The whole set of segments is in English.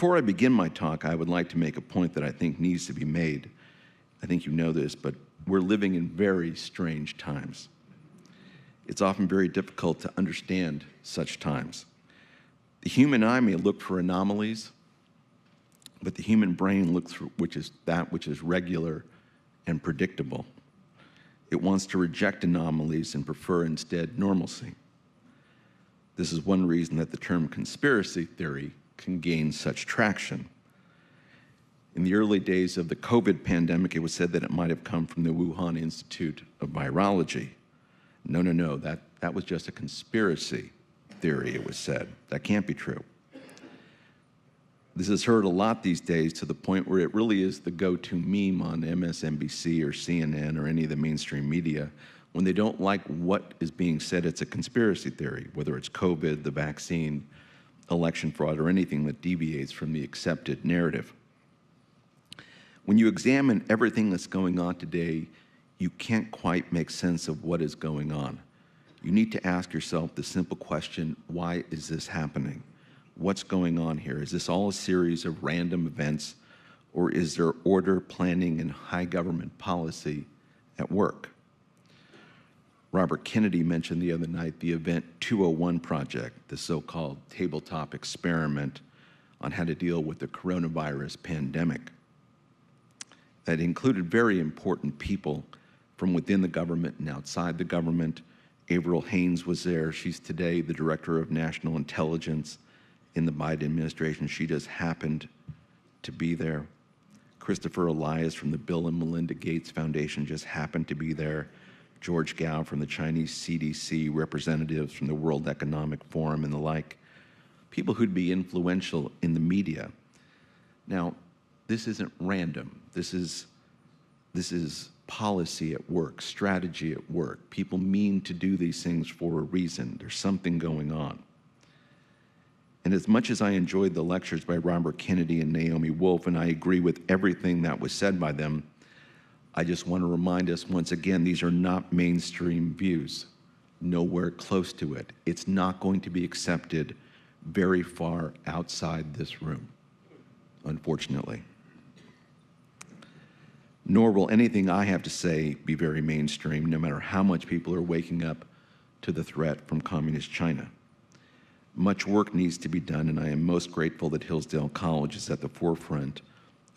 Before I begin my talk, I would like to make a point that I think needs to be made. I think you know this, but we're living in very strange times. It's often very difficult to understand such times. The human eye may look for anomalies, but the human brain looks for which is regular and predictable. It wants to reject anomalies and prefer instead normalcy. This is one reason that the term conspiracy theory can gain such traction. In the early days of the COVID pandemic, it was said that it might have come from the Wuhan Institute of Virology. No, that was just a conspiracy theory, it was said. That can't be true. This is heard a lot these days to the point where it really is the go-to meme on MSNBC or CNN or any of the mainstream media. When they don't like what is being said, it's a conspiracy theory, whether it's COVID, the vaccine, election fraud, or anything that deviates from the accepted narrative. When you examine everything that's going on today, you can't quite make sense of what is going on. You need to ask yourself the simple question, why is this happening? What's going on here? Is this all a series of random events, or is there order, planning, and high government policy at work? Robert Kennedy mentioned the other night the Event 201 project, the so-called tabletop experiment on how to deal with the coronavirus pandemic. That included very important people from within the government and outside the government. Avril Haines was there. She's today the Director of National Intelligence in the Biden administration. She just happened to be there. Christopher Elias from the Bill and Melinda Gates Foundation just happened to be there. George Gao from the Chinese CDC, representatives from the World Economic Forum and the like, people who'd be influential in the media. Now, this isn't random. This is policy at work, strategy at work. People mean to do these things for a reason. There's something going on. And as much as I enjoyed the lectures by Robert Kennedy and Naomi Wolf, and I agree with everything that was said by them, I just want to remind us once again, these are not mainstream views, nowhere close to it. It's not going to be accepted very far outside this room, unfortunately. Nor will anything I have to say be very mainstream, no matter how much people are waking up to the threat from communist China. Much work needs to be done, and I am most grateful that Hillsdale College is at the forefront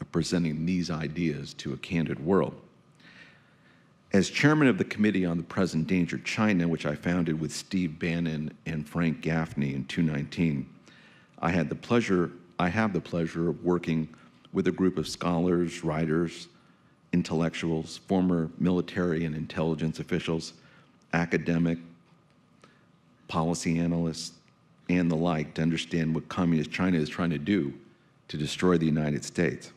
of presenting these ideas to a candid world. As chairman of the Committee on the Present Danger China, which I founded with Steve Bannon and Frank Gaffney in 2019, I have the pleasure of working with a group of scholars, writers, intellectuals, former military and intelligence officials, academic, policy analysts, and the like to understand what communist China is trying to do to destroy the United States.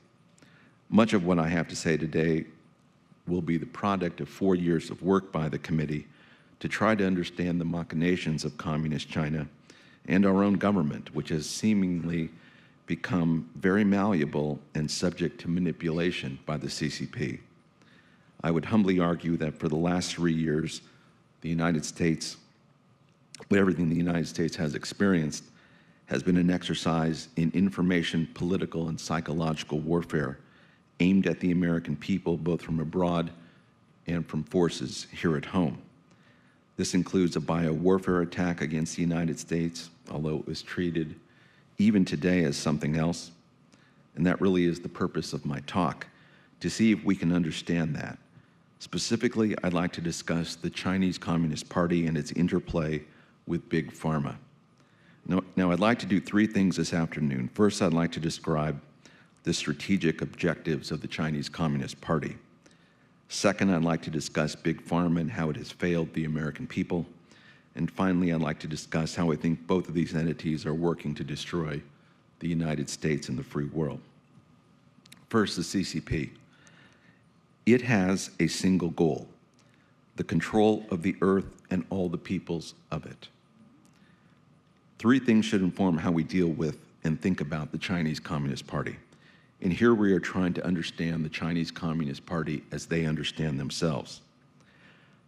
Much of what I have to say today will be the product of 4 years of work by the committee to try to understand the machinations of communist China and our own government, which has seemingly become very malleable and subject to manipulation by the CCP. I would humbly argue that for the last 3 years, the United States, everything the United States has experienced, has been an exercise in information, political, and psychological warfare aimed at the American people, both from abroad and from forces here at home. This includes a biowarfare attack against the United States, although it was treated even today as something else. And that really is the purpose of my talk, to see if we can understand that. Specifically, I'd like to discuss the Chinese Communist Party and its interplay with Big Pharma. Now, I'd like to do 3 things this afternoon. First, I'd like to describe the strategic objectives of the Chinese Communist Party. Second, I'd like to discuss Big Pharma and how it has failed the American people. And finally, I'd like to discuss how I think both of these entities are working to destroy the United States and the free world. First, the CCP. It has a single goal: the control of the earth and all the peoples of it. 3 things should inform how we deal with and think about the Chinese Communist Party. And here we are trying to understand the Chinese Communist Party as they understand themselves.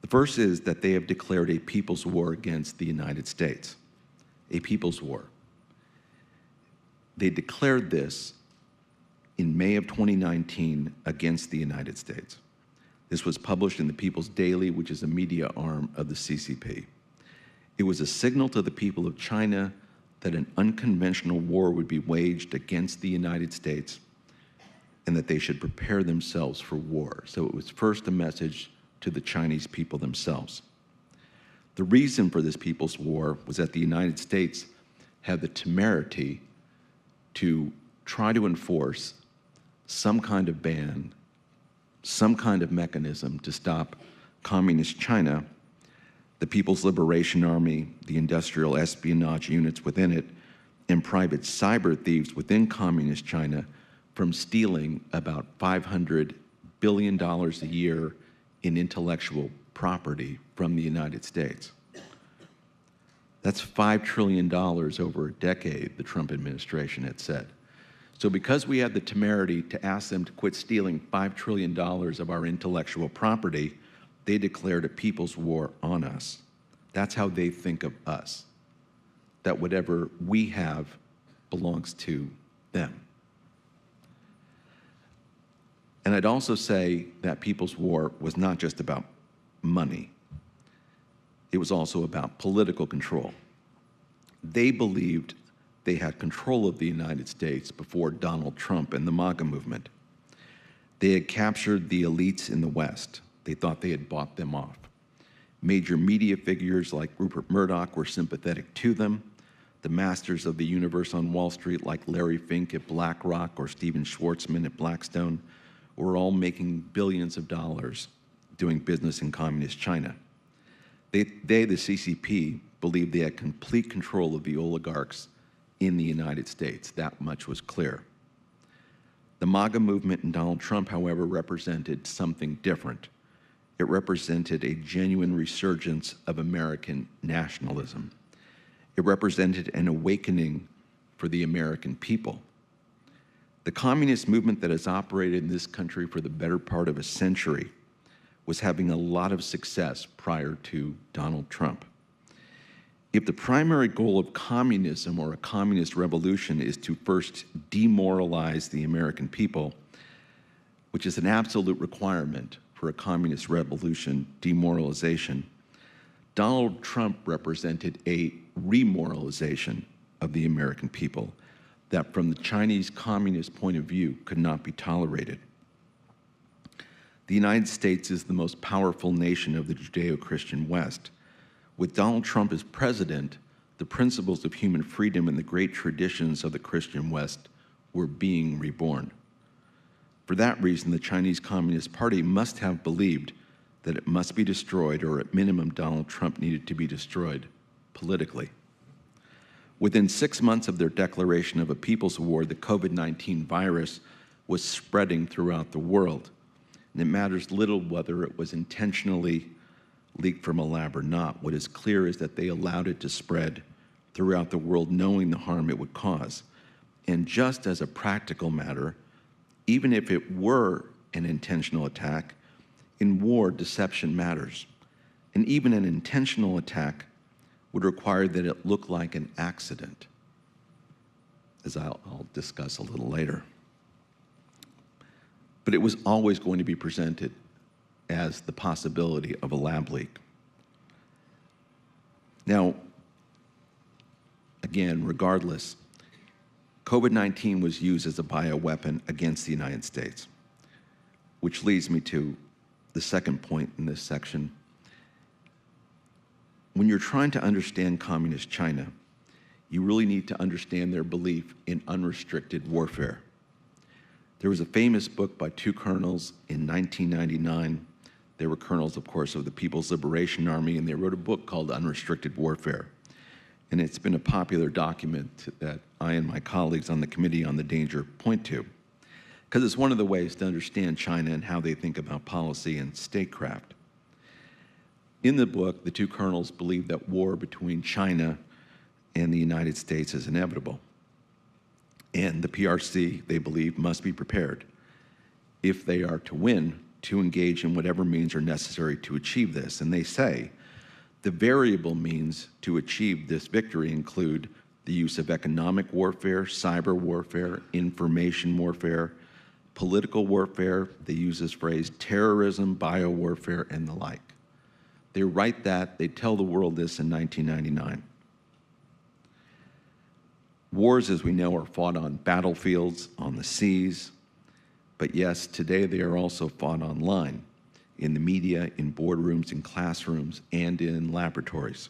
The first is that they have declared a people's war against the United States, a people's war. They declared this in May of 2019 against the United States. This was published in the People's Daily, which is a media arm of the CCP. It was a signal to the people of China that an unconventional war would be waged against the United States and that they should prepare themselves for war. So it was first a message to the Chinese people themselves. The reason for this people's war was that the United States had the temerity to try to enforce some kind of ban, some kind of mechanism to stop communist China, the People's Liberation Army, the industrial espionage units within it, and private cyber thieves within communist China from stealing about $500 billion a year in intellectual property from the United States. That's $5 trillion over a decade, the Trump administration had said. So because we had the temerity to ask them to quit stealing $5 trillion of our intellectual property, they declared a people's war on us. That's how they think of us, that whatever we have belongs to them. And I'd also say that people's war was not just about money. It was also about political control. They believed they had control of the United States before Donald Trump and the MAGA movement. They had captured the elites in the West. They thought they had bought them off. Major media figures like Rupert Murdoch were sympathetic to them. The masters of the universe on Wall Street, like Larry Fink at BlackRock or Steven Schwarzman at Blackstone, were all making billions of dollars doing business in communist China. They, the CCP, believed they had complete control of the oligarchs in the United States. That much was clear. The MAGA movement and Donald Trump, however, represented something different. It represented a genuine resurgence of American nationalism. It represented an awakening for the American people. The communist movement that has operated in this country for the better part of a century was having a lot of success prior to Donald Trump. If the primary goal of communism or a communist revolution is to first demoralize the American people, which is an absolute requirement for a communist revolution, demoralization, Donald Trump represented a remoralization of the American people that from the Chinese communist point of view could not be tolerated. The United States is the most powerful nation of the Judeo-Christian West. With Donald Trump as president, the principles of human freedom and the great traditions of the Christian West were being reborn. For that reason, the Chinese Communist Party must have believed that it must be destroyed, or at minimum, Donald Trump needed to be destroyed politically. Within 6 months of their declaration of a people's war, the COVID-19 virus was spreading throughout the world. And it matters little whether it was intentionally leaked from a lab or not. What is clear is that they allowed it to spread throughout the world, knowing the harm it would cause. And just as a practical matter, even if it were an intentional attack, in war, deception matters. And even an intentional attack would require that it look like an accident, as I'll discuss a little later. But it was always going to be presented as the possibility of a lab leak. Now, again, regardless, COVID-19 was used as a bioweapon against the United States, which leads me to the second point in this section. When you're trying to understand communist China, you really need to understand their belief in unrestricted warfare. There was a famous book by two colonels in 1999. They were colonels, of course, of the People's Liberation Army, and they wrote a book called Unrestricted Warfare. And it's been a popular document that I and my colleagues on the Committee on the Danger point to, because it's one of the ways to understand China and how they think about policy and statecraft. In the book, the two colonels believe that war between China and the United States is inevitable. And the PRC, they believe, must be prepared, if they are to win, to engage in whatever means are necessary to achieve this. And they say the variable means to achieve this victory include the use of economic warfare, cyber warfare, information warfare, political warfare. They use this phrase, terrorism, biowarfare, and the like. They write that, they tell the world this in 1999. Wars, as we know, are fought on battlefields, on the seas, but yes, today they are also fought online, in the media, in boardrooms, in classrooms, and in laboratories.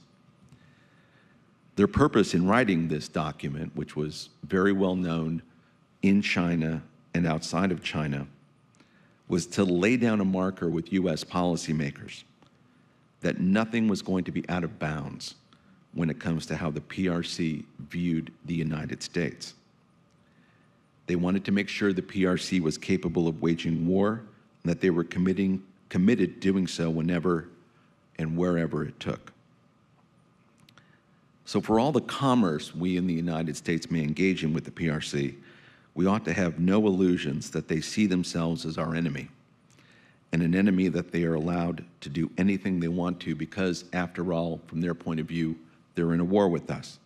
Their purpose in writing this document, which was very well known in China and outside of China, was to lay down a marker with US policymakers that nothing was going to be out of bounds when it comes to how the PRC viewed the United States. They wanted to make sure the PRC was capable of waging war and that they were committed doing so whenever and wherever it took. So for all the commerce we in the United States may engage in with the PRC, we ought to have no illusions that they see themselves as our enemy, and an enemy that they are allowed to do anything they want to because, after all, from their point of view, they're in a war with us.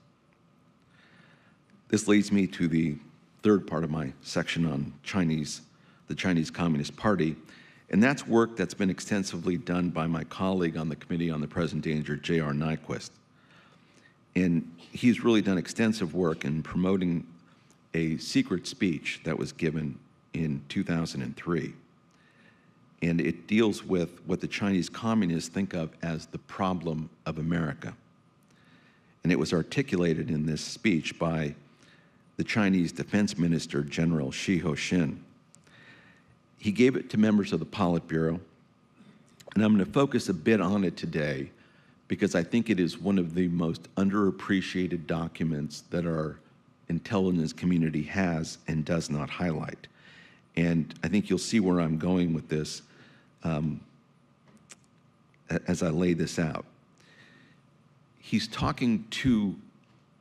This leads me to the third part of my section on the Chinese Communist Party, and that's work that's been extensively done by my colleague on the Committee on the Present Danger, J.R. Nyquist. And he's really done extensive work in promoting a secret speech that was given in 2003. And it deals with what the Chinese communists think of as the problem of America. And it was articulated in this speech by the Chinese Defense Minister, General Shi Ho-shin. He gave it to members of the Politburo, and I'm going to focus a bit on it today because I think it is one of the most underappreciated documents that our intelligence community has and does not highlight. And I think you'll see where I'm going with this as I lay this out. He's talking to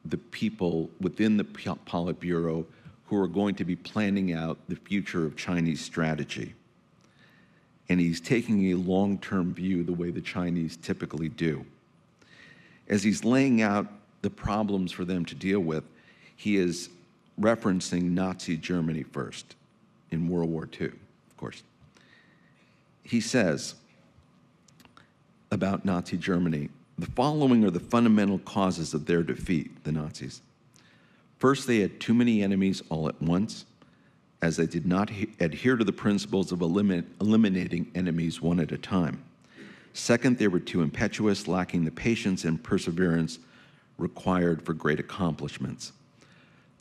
the people within the Politburo who are going to be planning out the future of Chinese strategy. And he's taking a long-term view the way the Chinese typically do. As he's laying out the problems for them to deal with, he is referencing Nazi Germany first in World War II, of course. He says about Nazi Germany, the following are the fundamental causes of their defeat, the Nazis. First, they had too many enemies all at once, as they did not adhere to the principles of eliminating enemies one at a time. Second, they were too impetuous, lacking the patience and perseverance required for great accomplishments.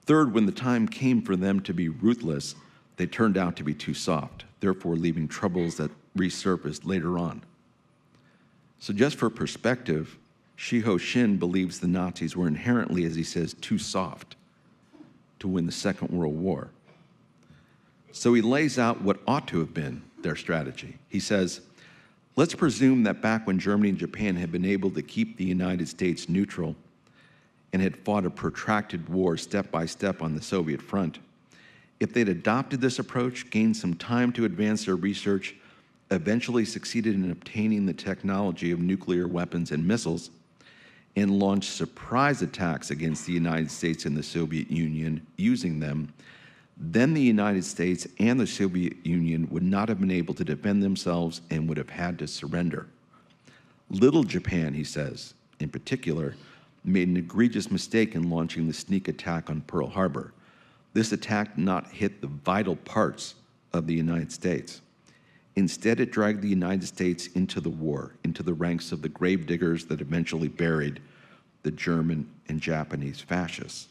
Third, when the time came for them to be ruthless, they turned out to be too soft, therefore leaving troubles that resurfaced later on. So just for perspective, Shi Ho-shin believes the Nazis were inherently, as he says, too soft to win the Second World War. So he lays out what ought to have been their strategy. He says, let's presume that back when Germany and Japan had been able to keep the United States neutral and had fought a protracted war step by step on the Soviet front, if they'd adopted this approach, gained some time to advance their research, eventually succeeded in obtaining the technology of nuclear weapons and missiles, and launched surprise attacks against the United States and the Soviet Union using them, then the United States and the Soviet Union would not have been able to defend themselves and would have had to surrender. Little Japan, he says, in particular, made an egregious mistake in launching the sneak attack on Pearl Harbor. This attack did not hit the vital parts of the United States. Instead, it dragged the United States into the war, into the ranks of the gravediggers that eventually buried the German and Japanese fascists.